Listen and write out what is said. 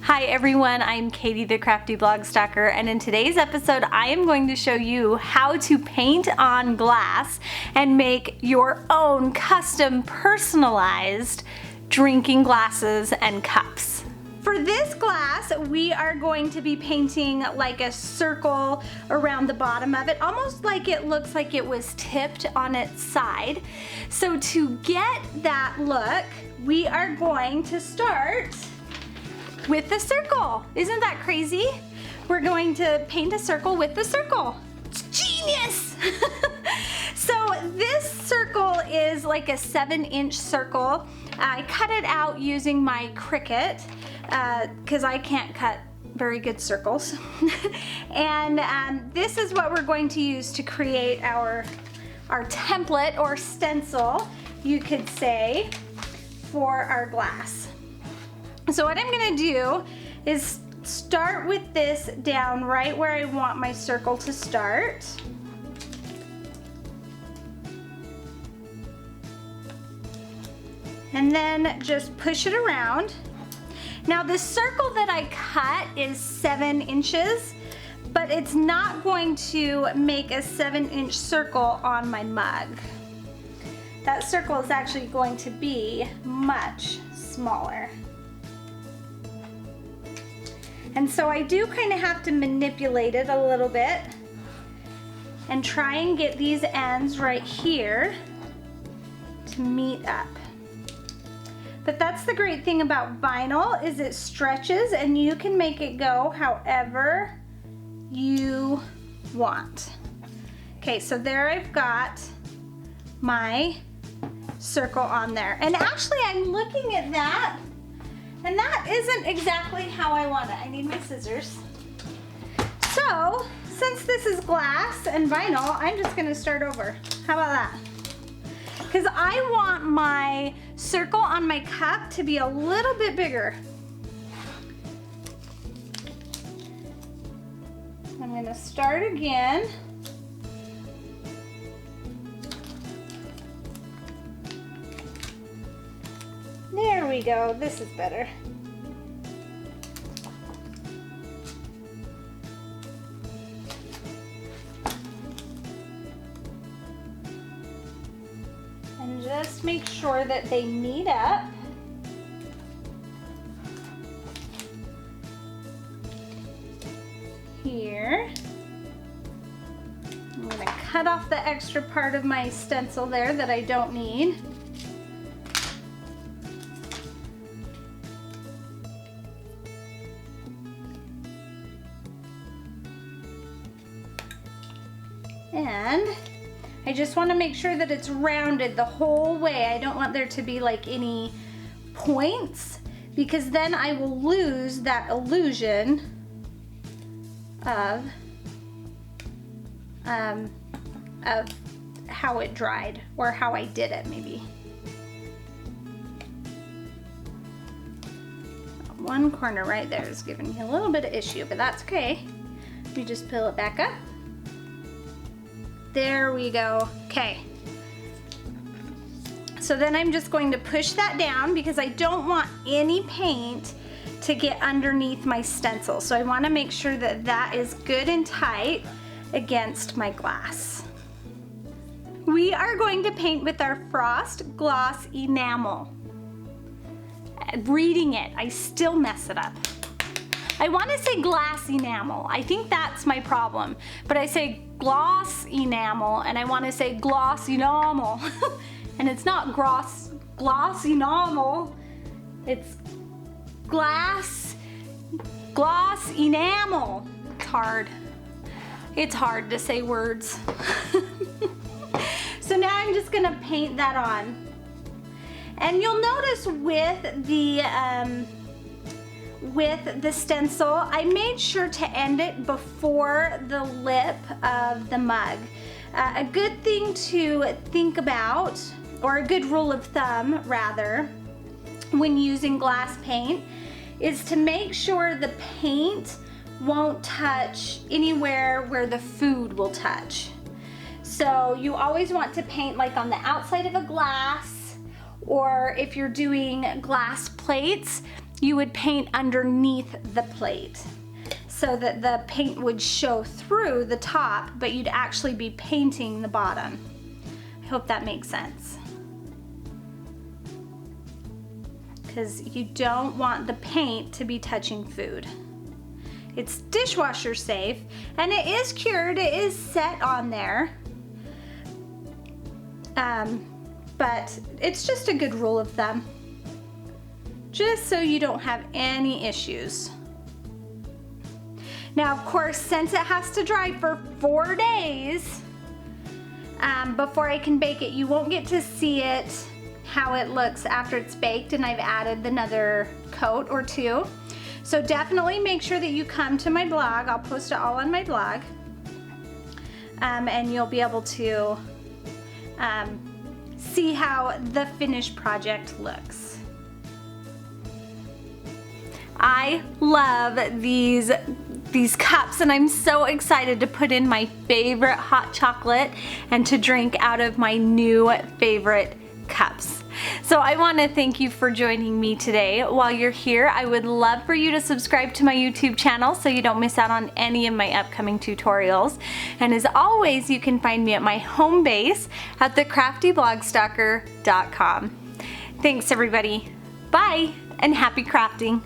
Hi everyone, I'm Katie the Crafty Blog Stalker, and in today's episode I am going to show you how to paint on glass and make your own custom personalized drinking glasses and cups. For this glass, we are going to be painting like a circle around the bottom of it, almost like it looks like it was tipped on its side. So to get that look, we are going to start with the circle. Isn't that crazy? We're going to paint a circle with the circle. It's genius! So this circle is like a 7-inch circle. I cut it out using my Cricut because I can't cut very good circles. And this is what we're going to use to create our template or stencil, you could say, for our glass. So what I'm gonna do is start with this down right where I want my circle to start. And then just push it around. Now the circle that I cut is 7 inches, but it's not going to make a 7-inch circle on my mug. That circle is actually going to be much smaller. And so I do kind of have to manipulate it a little bit and try and get these ends right here to meet up. But that's the great thing about vinyl, is it stretches and you can make it go however you want. Okay, so there I've got my circle on there. And actually I'm looking at that, and that isn't exactly how I want it. I need my scissors. So, since this is glass and vinyl, I'm just gonna start over. How about that? Because I want my circle on my cup to be a little bit bigger. I'm gonna start again. There we go, this is better. And just make sure that they meet up. Here. I'm gonna cut off the extra part of my stencil there that I don't need. And I just want to make sure that it's rounded the whole way. I don't want there to be like any points, because then I will lose that illusion of how it dried or how I did it maybe. One corner right there is giving me a little bit of issue, but that's okay. Let me just peel it back up. There we go. Okay. So then I'm just going to push that down because I don't want any paint to get underneath my stencil. So I want to make sure that that is good and tight against my glass. We are going to paint with our Frost Gloss Enamel. Reading it, I still mess it up. I want to say glass enamel. I think that's my problem. But I say gloss enamel and I want to say gloss enamel. And it's not gloss enamel. It's gloss enamel. It's hard. It's hard to say words. So now I'm just going to paint that on. And you'll notice with the stencil, I made sure to end it before the lip of the mug. A good thing to think about, or a good rule of thumb rather, when using glass paint, is to make sure the paint won't touch anywhere where the food will touch. So you always want to paint like on the outside of a glass, or if you're doing glass plates, you would paint underneath the plate so that the paint would show through the top, but you'd actually be painting the bottom. I hope that makes sense. Because you don't want the paint to be touching food. It's dishwasher safe, and it is cured, it is set on there. But it's just a good rule of thumb. Just so you don't have any issues. Now, of course, since it has to dry for 4 days before I can bake it, you won't get to see it, how it looks after it's baked, and I've added another coat or two. So definitely make sure that you come to my blog. I'll post it all on my blog. And you'll be able to see how the finished project looks. I love these cups, and I'm so excited to put in my favorite hot chocolate and to drink out of my new favorite cups. So I want to thank you for joining me today. While you're here, I would love for you to subscribe to my YouTube channel so you don't miss out on any of my upcoming tutorials. And as always, you can find me at my home base at thecraftyblogstalker.com. Thanks everybody. Bye and happy crafting.